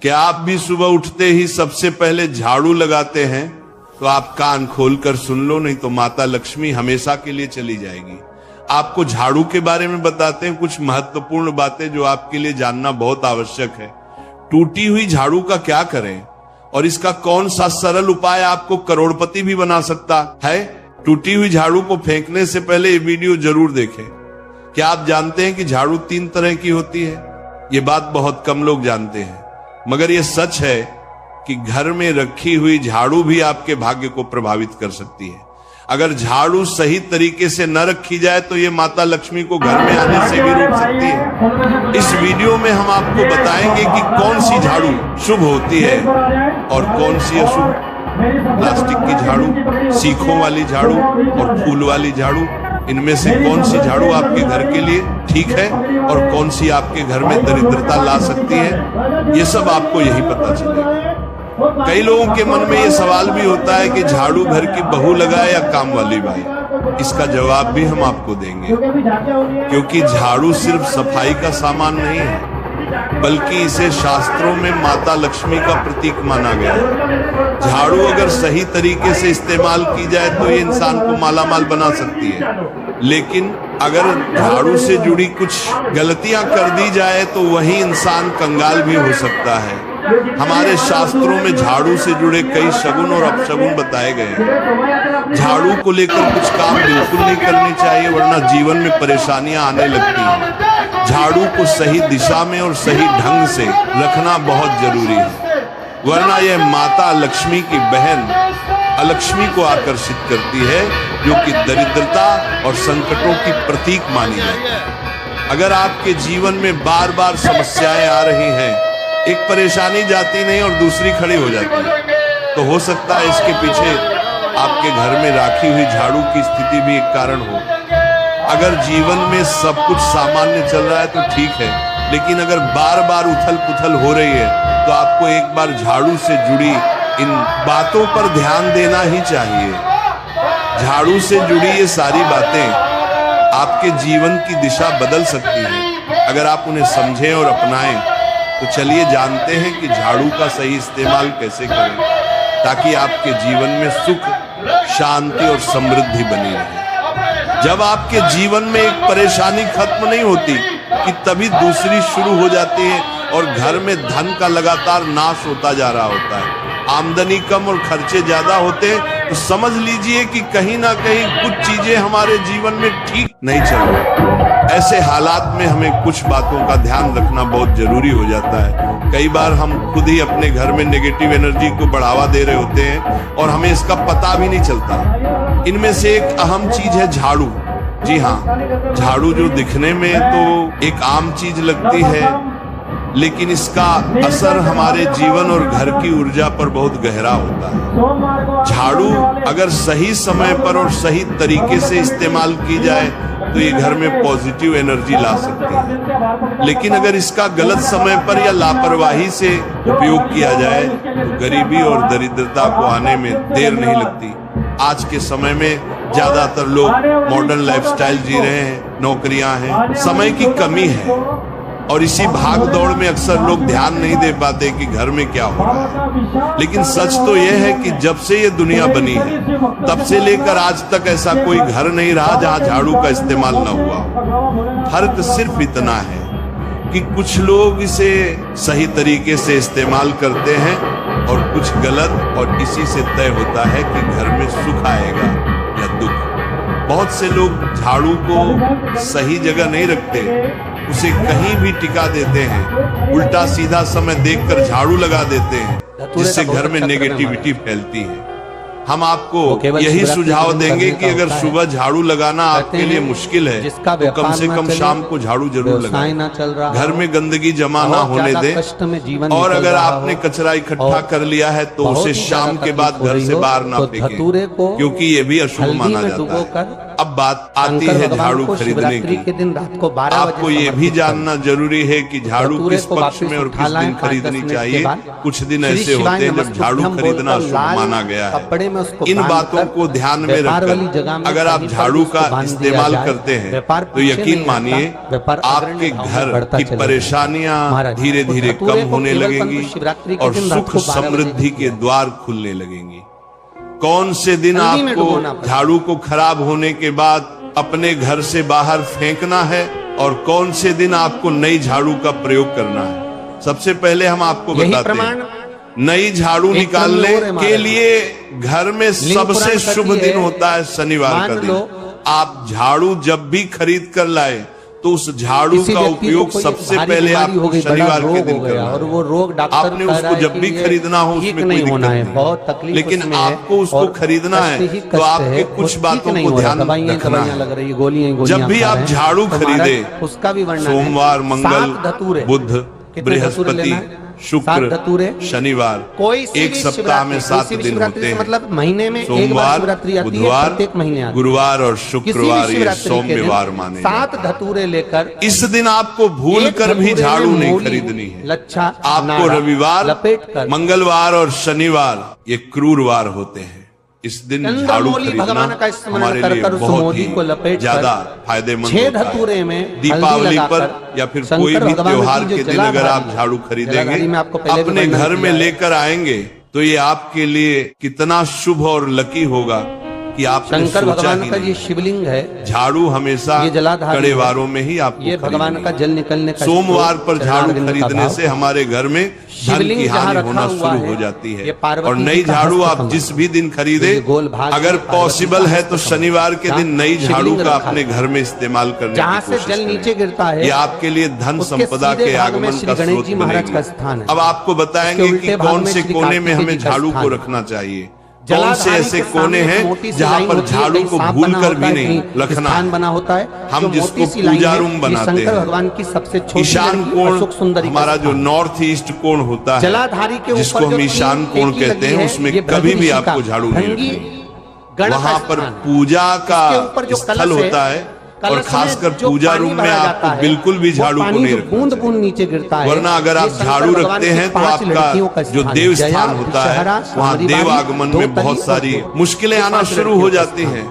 क्या आप भी सुबह उठते ही सबसे पहले झाड़ू लगाते हैं? तो आप कान खोलकर सुन लो, नहीं तो माता लक्ष्मी हमेशा के लिए चली जाएगी। आपको झाड़ू के बारे में बताते हैं कुछ महत्वपूर्ण बातें जो आपके लिए जानना बहुत आवश्यक है। टूटी हुई झाड़ू का क्या करें और इसका कौन सा सरल उपाय आपको करोड़पति भी बना सकता है? टूटी हुई झाड़ू को फेंकने से पहले ये वीडियो जरूर देखें। क्या आप जानते हैं कि झाड़ू 3 तरह की होती है? ये बात बहुत कम लोग जानते हैं, मगर ये सच है कि घर में रखी हुई झाड़ू भी आपके भाग्य को प्रभावित कर सकती है। अगर झाड़ू सही तरीके से न रखी जाए तो ये माता लक्ष्मी को घर में आने से भी रोक सकती है। इस वीडियो में हम आपको बताएंगे कि कौन सी झाड़ू शुभ होती है और कौन सी अशुभ। प्लास्टिक की झाड़ू, सीखों वाली झाड़ू और फूल वाली झाड़ू, इनमें से कौन सी झाड़ू आपके घर के लिए ठीक है और कौन सी आपके घर में दरिद्रता ला सकती है, ये सब आपको यही पता चलेगा। कई लोगों के मन में ये सवाल भी होता है कि झाड़ू घर की बहू लगाए या काम वाली भाई। इसका जवाब भी हम आपको देंगे, क्योंकि झाड़ू सिर्फ सफाई का सामान नहीं है, बल्कि इसे शास्त्रों में माता लक्ष्मी का प्रतीक माना गया है। झाड़ू अगर सही तरीके से इस्तेमाल की जाए तो ये इंसान को मालामाल बना सकती है, लेकिन अगर झाड़ू से जुड़ी कुछ गलतियां कर दी जाए तो वही इंसान कंगाल भी हो सकता है। हमारे शास्त्रों में झाड़ू से जुड़े कई शगुन और अपशगुन बताए गए हैं। झाड़ू को लेकर कुछ काम बिल्कुल नहीं करने चाहिए, वरना जीवन में परेशानियां आने लगती हैं। झाड़ू को सही दिशा में और सही ढंग से रखना बहुत जरूरी है, वरना यह माता लक्ष्मी की बहन अलक्ष्मी को आकर्षित करती है, जो कि दरिद्रता और संकटों की प्रतीक मानी जाती है। अगर आपके जीवन में बार बार समस्याएं आ रही हैं, एक परेशानी जाती नहीं और दूसरी खड़ी हो जाती है, तो हो सकता है इसके पीछे आपके घर में राखी हुई झाड़ू की स्थिति भी एक कारण हो। अगर जीवन में सब कुछ सामान्य चल रहा है तो ठीक है, लेकिन अगर बार बार उथल पुथल हो रही है तो आपको एक बार झाड़ू से जुड़ी इन बातों पर ध्यान देना ही चाहिए। झाड़ू से जुड़ी ये सारी बातें आपके जीवन की दिशा बदल सकती हैं अगर आप उन्हें समझें और अपनाएं। तो चलिए जानते हैं कि झाड़ू का सही इस्तेमाल कैसे करें, ताकि आपके जीवन में सुख, शांति और समृद्धि बनी रहे। जब आपके जीवन में एक परेशानी खत्म नहीं होती कि तभी दूसरी शुरू हो जाती है और घर में धन का लगातार नाश होता जा रहा होता है। आमदनी कम और खर्चे ज्यादा होते हैं तो समझ लीजिए कि कहीं ना कहीं कुछ चीजें हमारे जीवन में ठीक नहीं चल रही। ऐसे हालात में हमें कुछ बातों का ध्यान रखना बहुत जरूरी हो जाता है। कई बार हम खुद ही अपने घर में नेगेटिव एनर्जी को बढ़ावा दे रहे होते हैं और हमें इसका पता भी नहीं चलता। इनमें से एक अहम चीज है झाड़ू। जी हाँ, झाड़ू जो दिखने में तो एक आम चीज लगती है, लेकिन इसका असर हमारे जीवन और घर की ऊर्जा पर बहुत गहरा होता है। झाड़ू अगर सही समय पर और सही तरीके से इस्तेमाल की जाए तो ये घर में पॉजिटिव एनर्जी ला सकती है, लेकिन अगर इसका गलत समय पर या लापरवाही से उपयोग किया जाए तो गरीबी और दरिद्रता को आने में देर नहीं लगती। आज के समय में ज्यादातर लोग मॉडर्न लाइफस्टाइल जी रहे हैं, नौकरियां हैं, समय की कमी है और इसी भाग दौड़ में अक्सर लोग ध्यान नहीं दे पाते कि घर में क्या हो रहा है। लेकिन सच तो यह है कि जब से ये दुनिया बनी है तब से लेकर आज तक ऐसा कोई घर नहीं रहा जहां झाड़ू का इस्तेमाल न हुआ। फर्क सिर्फ इतना है कि कुछ लोग इसे सही तरीके से इस्तेमाल करते हैं और कुछ गलत, और इसी से तय होता है कि घर में सुख आएगा या दुख। बहुत से लोग झाड़ू को सही जगह नहीं रखते, उसे कहीं भी टिका देते हैं, उल्टा सीधा समय देखकर झाड़ू लगा देते हैं, जिससे घर में नेगेटिविटी फैलती है। हम आपको यही सुझाव देंगे कि अगर सुबह झाड़ू लगाना आपके लिए मुश्किल है तो कम से कम शाम को झाड़ू जरूर लगाएं। घर में गंदगी जमा ना होने दें, और अगर आपने कचरा इकट्ठा कर लिया है तो उसे शाम के बाद घर से बाहर ना फेंकें, क्योंकि ये भी अशुभ माना जाता है। अब बात आती है झाड़ू खरीदने की। के दिन रात को 12 बजे आपको ये भी जानना जरूरी है कि झाड़ू किस पक्ष में और किस दिन खरीदनी चाहिए। कुछ दिन ऐसे होते हैं जब झाड़ू खरीदना शुभ माना गया है। इन बातों को ध्यान में रखकर अगर आप झाड़ू का इस्तेमाल करते हैं तो यकीन मानिए आपके घर की परेशानियां धीरे धीरे कम होने लगेंगी और सुख समृद्धि के द्वार खुलने लगेंगे। कौन से दिन आपको झाड़ू को खराब होने के बाद अपने घर से बाहर फेंकना है और कौन से दिन आपको नई झाड़ू का प्रयोग करना है, सबसे पहले हम आपको बताते हैं। नई झाड़ू निकालने के लिए घर में सबसे शुभ दिन होता है शनिवार का दिन। आप झाड़ू जब भी खरीद कर लाए तो उस झाड़ू का उपयोग सबसे पहले आपको शनिवार के दिन करना है। और वो रोग डॉक्टर आपने उसको जब भी खरीदना हो उसमें कोई दिक्कत नहीं, बहुत तकलीफ, लेकिन आपको उसको खरीदना है तो आपके कुछ बातों को ध्यान रखना है। जब भी आप झाड़ू खरीदे उसका भी सोमवार, मंगल, बुध, बृहस्पति, शुक्र, शनिवार, कोई एक सप्ताह में 7 दिन होते हैं। मतलब महीने में सोमवार, बुधवार, महीने गुरुवार और शुक्रवार ये सोमवार माने 7 धतूरे लेकर इस दिन आपको भूल कर भी झाड़ू नहीं खरीदनी है। लच्छा आपको रविवार, मंगलवार और शनिवार ये क्रूरवार होते हैं। इस दिन झाड़ू खरीदना हमारे लिए बहुत ही ज्यादा फायदेमंद होता है। दीपावली पर या फिर कोई भी त्योहार के दिन अगर आप झाड़ू खरीदेंगे अपने घर में लेकर आएंगे तो ये आपके लिए कितना शुभ और लकी होगा कि आपने शंकर सोचा भगवान का ये शिवलिंग है। झाड़ू हमेशा कड़े वारों में ही आपको ये भगवान का जल निकलने का सोमवार पर झाड़ू खरीदने से हमारे घर में धन की हानि होना शुरू हो जाती है। और नई झाड़ू आप जिस भी दिन खरीदे अगर पॉसिबल है तो शनिवार के दिन नई झाड़ू का अपने घर में इस्तेमाल करने जहाँ से जल नीचे गिरता है ये आपके लिए धन संपदा के आगमन का स्रोत बनेगी। अब आपको बताएंगे कि कौन से कोने में हमें झाड़ू को रखना चाहिए। कौन से ऐसे कोने हैं जहाँ पर झाड़ू को भूल कर भी नहीं रखना बना होता है। हम जिसको पूजा रूम बनाते हैं, भगवान की सबसे ईशान कोण हमारा जो नॉर्थ ईस्ट कोण होता है जलाधारी के जिसको हम ईशान कोण कहते हैं उसमें कभी भी आपको झाड़ू नहीं रखना। वहाँ पर पूजा का स्थल होता है और खासकर पूजा रूम में आपको बिल्कुल भी झाड़ू को नहीं रखना बूंद बूंद नीचे गिरता है। वरना अगर आप झाड़ू रखते हैं तो आपका जो देव स्थान होता है वहाँ देव आगमन में बहुत सारी मुश्किलें आना शुरू हो जाती हैं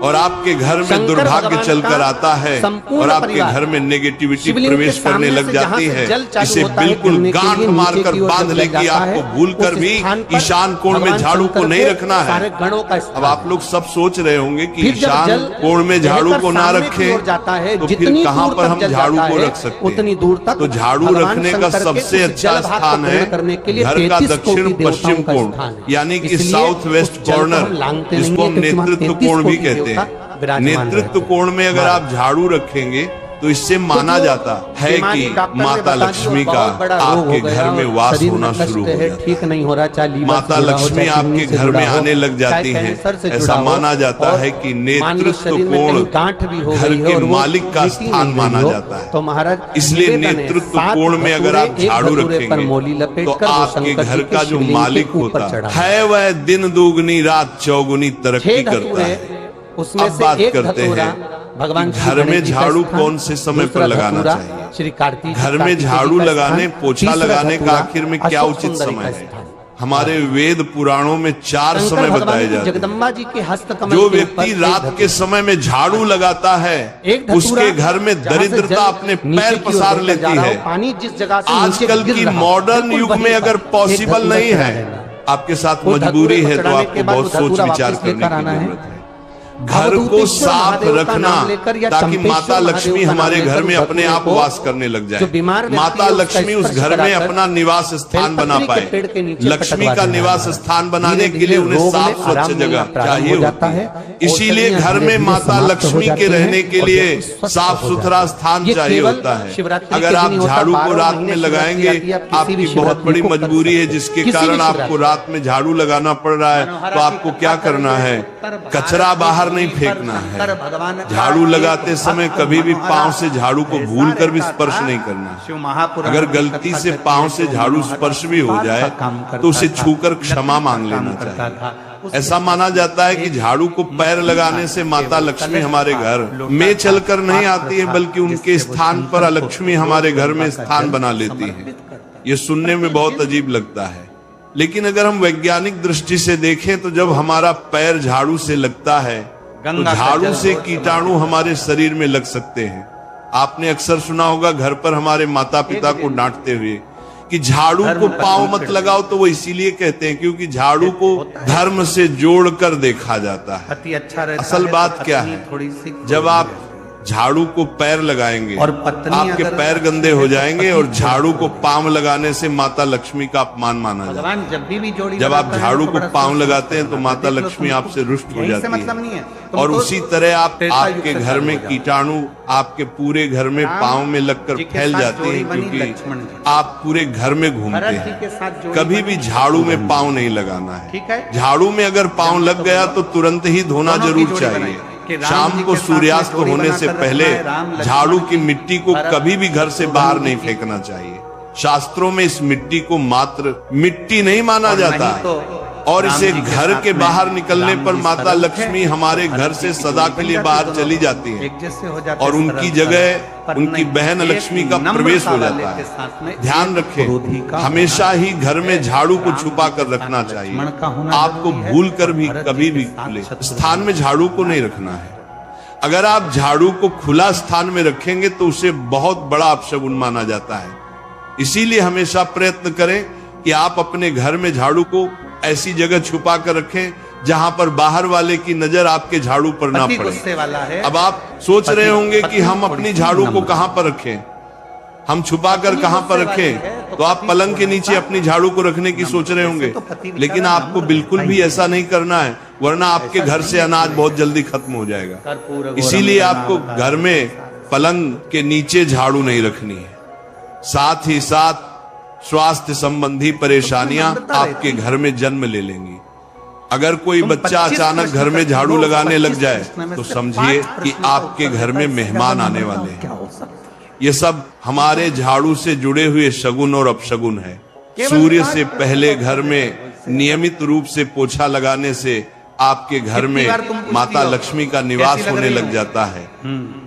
और आपके घर में दुर्भाग्य चलकर आता है और आपके घर में नेगेटिविटी प्रवेश करने लग जाती है। इसे बिल्कुल गांठ मारकर बांध लेगी। आपको भूल कर भी ईशान कोण में झाड़ू को नहीं रखना है। अब आप लोग सब सोच रहे होंगे कि ईशान कोण में झाड़ू को ना रखें तो फिर कहाँ पर हम झाड़ू को रख सकते हैं। तो झाड़ू रखने का सबसे अच्छा स्थान है घर का दक्षिण पश्चिम कोण यानी कि साउथ वेस्ट कॉर्नर जिसको हम नेतृत्व कोण भी कहते हैं। नेतृत्व कोण में अगर आप झाड़ू रखेंगे तो इससे माना जाता है कि माता लक्ष्मी का आपके घर में वास होना शुरू हो जाता है। ठीक नहीं हो रहा, माता लक्ष्मी आपके घर में आने लग जाती हैं। ऐसा माना जाता है कि नेतृत्व कोण घर के मालिक का स्थान माना जाता है। तो महाराज इसलिए नेतृत्व कोण में अगर आप झाड़ू रखेंगे तो आपके घर का जो मालिक होता है वह दिन दुगनी रात चौगुनी तरक्की करता है। उसमें अब बात करते हैं भगवान घर में झाड़ू कौन से समय पर लगाना चाहिए। श्री कार्तिक घर में झाड़ू लगाने पोछा लगाने का आखिर में क्या उचित समय है। हमारे वेद पुराणों में 4 समय बताए जाते हैं। जगदम्बा जी के हस्तकमल जो व्यक्ति रात के समय में झाड़ू लगाता है उसके घर में दरिद्रता अपने पैर पसार लेती है। पानी जिस जगह से आजकल की मॉडर्न युग में अगर पॉसिबल नहीं है आपके साथ मजबूरी है तो आपको बहुत सोच विचार करने की जरूरत है। घर को साफ रखना ताकि माता लक्ष्मी हमारे घर में अपने आप वास करने लग जाए। माता लक्ष्मी उस घर में अपना निवास स्थान बना पाए। लक्ष्मी का निवास स्थान बनाने के लिए उन्हें साफ स्वच्छ जगह चाहिए होता है। इसीलिए घर में माता लक्ष्मी के रहने के लिए साफ सुथरा स्थान चाहिए होता है। अगर आप झाड़ू को रात में लगाएंगे आपकी बहुत बड़ी मजबूरी है जिसके कारण आपको रात में झाड़ू लगाना पड़ रहा है तो आपको क्या करना है, कचरा बाहर बार नहीं फेंकना है। झाड़ू लगाते समय कभी भी पांव से झाड़ू को भूल कर भी स्पर्श नहीं करना। अगर गलती से पांव से झाड़ू स्पर्श भी हो जाए तो उसे छूकर क्षमा मांग लेना चाहिए। ऐसा माना जाता है कि झाड़ू को पैर लगाने से माता लक्ष्मी हमारे घर में चलकर नहीं आती है, बल्कि उनके स्थान पर लक्ष्मी हमारे घर में स्थान बना लेती है। ये सुनने में बहुत अजीब लगता है, लेकिन अगर हम वैज्ञानिक दृष्टि से देखें तो जब हमारा पैर झाड़ू से लगता है तो झाड़ू से कीटाणु हमारे शरीर में लग सकते हैं। आपने अक्सर सुना होगा घर पर हमारे माता पिता को डांटते हुए कि झाड़ू को पांव मत लगाओ, तो वो इसीलिए कहते हैं क्योंकि झाड़ू को धर्म से जोड़कर देखा जाता है। असल बात क्या है, जब आप झाड़ू को पैर लगाएंगे और आपके पैर गंदे हो जाएंगे, और झाड़ू को पांव लगाने से माता लक्ष्मी का अपमान माना जाता है। जब आप झाड़ू को पांव लगाते हैं तो माता लक्ष्मी आपसे रुष्ट हो जाती है, और उसी तरह आपके घर में कीटाणु आपके पूरे घर में पांव में लगकर फैल जाते हैं, क्योंकि आप पूरे घर में घूमते हैं। कभी भी झाड़ू में पांव नहीं लगाना है। झाड़ू में अगर पांव लग गया तो तुरंत ही धोना जरूर चाहिए। शाम को सूर्यास्त होने से पहले झाड़ू की मिट्टी को कभी भी घर से बाहर नहीं फेंकना चाहिए। शास्त्रों में इस मिट्टी को मात्र मिट्टी नहीं माना जाता, और इसे घर के बाहर निकलने पर माता लक्ष्मी हमारे घर से सदा के लिए बाहर चली जाती है, और उनकी जगह उनकी बहन लक्ष्मी का प्रवेश हो जाता है। ध्यान रखें, हमेशा ही घर में झाड़ू को छुपा कर रखना चाहिए। आपको भूल कर भी कभी भी खुले स्थान में झाड़ू को नहीं रखना है। अगर आप झाड़ू को खुला स्थान में रखेंगे तो उसे बहुत बड़ा अपशगुन माना जाता है। इसीलिए हमेशा प्रयत्न करें कि आप अपने घर में झाड़ू को ऐसी जगह छुपा कर रखें जहां पर बाहर वाले की नजर आपके झाड़ू पर ना पड़े। अब आप सोच रहे होंगे कि हम अपनी झाड़ू को कहां पर रखें, हम छुपा कर कहां पर रखें, तो आप पलंग के नीचे अपनी झाड़ू को रखने की सोच रहे होंगे, लेकिन आपको बिल्कुल भी ऐसा नहीं करना है, वरना आपके घर से अनाज बहुत जल्दी खत्म हो जाएगा। इसीलिए आपको घर में पलंग के नीचे झाड़ू नहीं रखनी है। साथ ही साथ स्वास्थ्य संबंधी परेशानियां आपके घर में जन्म ले लेंगी। अगर कोई बच्चा अचानक घर में झाड़ू लगाने लग जाए तो समझिए कि आपके घर में मेहमान आने वाले हैं। ये सब हमारे झाड़ू से जुड़े हुए शगुन और अपशगुन है। सूर्य से पहले घर में नियमित रूप से पोछा लगाने से आपके घर में माता लक्ष्मी का निवास होने लग जाता है।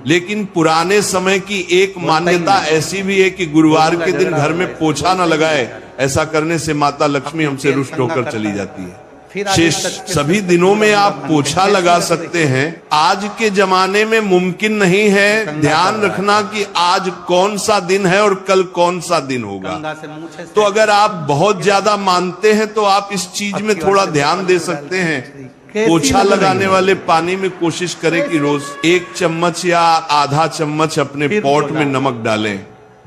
लेकिन पुराने समय की एक मान्यता ऐसी भी है कि गुरुवार के दिन घर में पोछा न लगाए, ऐसा करने से माता लक्ष्मी हमसे रुष्ट होकर चली जाती है। शेष सभी दिनों में आप पोछा लगा सकते हैं। आज के जमाने में मुमकिन नहीं है। ध्यान रखना कि आज कौन सा दिन है और कल कौन सा दिन होगा। तो अगर आप बहुत ज्यादा मानते हैं तो आप इस चीज में थोड़ा ध्यान दे सकते हैं। पोछा लगाने वाले पानी में कोशिश करें कि रोज 1 चम्मच या आधा चम्मच अपने पॉट में नमक डालें।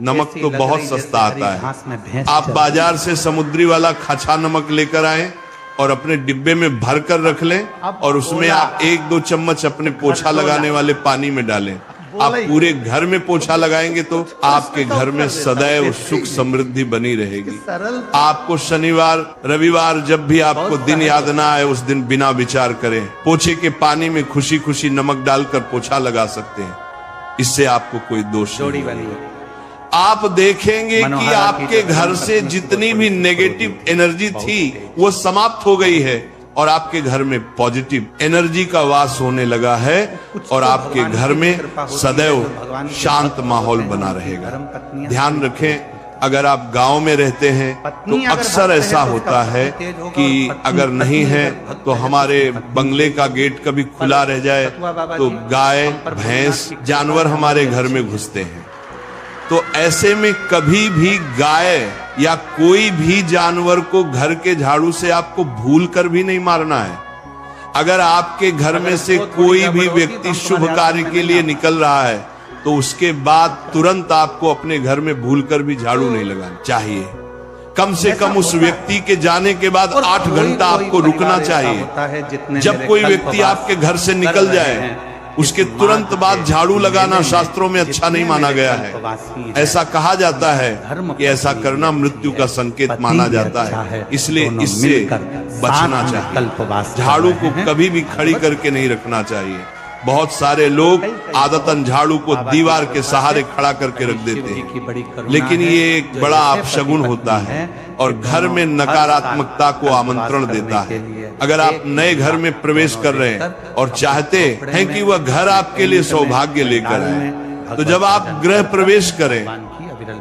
नमक तो बहुत सस्ता आता है। आप बाजार से समुद्री वाला खचा नमक लेकर आए और अपने डिब्बे में भर कर रख लें, और उसमें आप 1-2 चम्मच अपने पोछा लगाने वाले पानी में डालें। आप पूरे घर में पोछा लगाएंगे तो आपके घर में सदैव सुख समृद्धि बनी रहेगी। आपको शनिवार रविवार जब भी आपको दिन याद ना आए, उस दिन बिना विचार करें पोछे के पानी में खुशी खुशी नमक डालकर पोछा लगा सकते हैं। इससे आपको कोई दोष नहीं। आप देखेंगे कि आपके घर से जितनी भी नेगेटिव एनर्जी थी वो समाप्त हो गई है, और आपके घर में पॉजिटिव एनर्जी का वास होने लगा है, और आपके घर में सदैव शांत माहौल बना रहेगा। ध्यान रखें, अगर आप गांव में रहते हैं तो अक्सर ऐसा होता है कि अगर नहीं है तो हमारे बंगले का गेट कभी खुला रह जाए तो गाय भैंस जानवर हमारे घर में घुसते हैं। तो ऐसे में कभी भी गाय या कोई भी जानवर को घर के झाड़ू से आपको भूल कर भी नहीं मारना है। अगर आपके घर में से कोई भी व्यक्ति शुभ कार्य के लिए निकल रहा है तो उसके बाद तुरंत आपको अपने घर में भूल कर भी झाड़ू नहीं लगाना चाहिए। कम से कम उस व्यक्ति के जाने के बाद 8 घंटा आपको रुकना चाहिए। जब कोई व्यक्ति आपके घर से निकल जाए उसके तुरंत बाद झाड़ू लगाना शास्त्रों में अच्छा नहीं माना गया है। ऐसा कहा जाता है कि ऐसा करना मृत्यु का संकेत माना जाता है, इसलिए इससे बचना चाहिए। झाड़ू को कभी भी खड़ी करके नहीं रखना चाहिए। बहुत सारे लोग आदतन झाड़ू को दीवार के सहारे खड़ा करके रख देते हैं, लेकिन ये एक बड़ा अपशगुन होता है और घर में नकारात्मकता को आमंत्रण देता है। अगर आप नए घर में प्रवेश कर रहे हैं और चाहते हैं कि वह घर आपके लिए सौभाग्य लेकर आए, तो जब आप गृह प्रवेश करें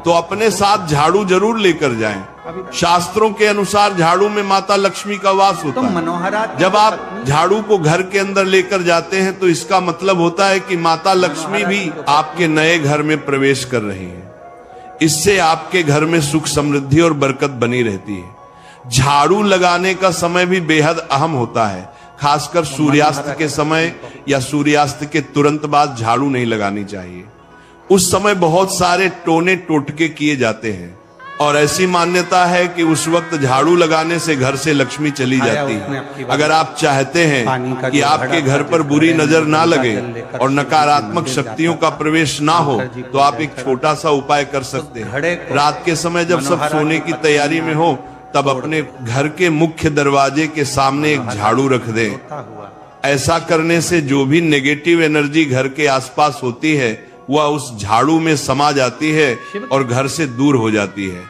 तो अपने साथ झाड़ू जरूर लेकर जाएं। शास्त्रों के अनुसार झाड़ू में माता लक्ष्मी का वास होता है। जब आप झाड़ू को घर के अंदर लेकर जाते हैं तो इसका मतलब होता है कि माता लक्ष्मी भी आपके नए घर में प्रवेश कर रही हैं। इससे आपके घर में सुख समृद्धि और बरकत बनी रहती है। झाड़ू लगाने का समय भी बेहद अहम होता है। खासकर सूर्यास्त के समय या सूर्यास्त के तुरंत बाद झाड़ू नहीं लगानी चाहिए। उस समय बहुत सारे टोने टोटके किए जाते हैं और ऐसी मान्यता है कि उस वक्त झाड़ू लगाने से घर से लक्ष्मी चली जाती है। अगर आप चाहते हैं कि आपके घर पर बुरी नजर ना लगे और नकारात्मक शक्तियों का प्रवेश ना हो, तो आप एक छोटा सा उपाय कर सकते हैं। रात के समय जब सब सोने की तैयारी में हो, तब अपने घर के मुख्य दरवाजे के सामने एक झाड़ू रख दें। ऐसा करने से जो भी नेगेटिव एनर्जी घर के आसपास होती है वह उस झाड़ू में समा जाती है और घर से दूर हो जाती है।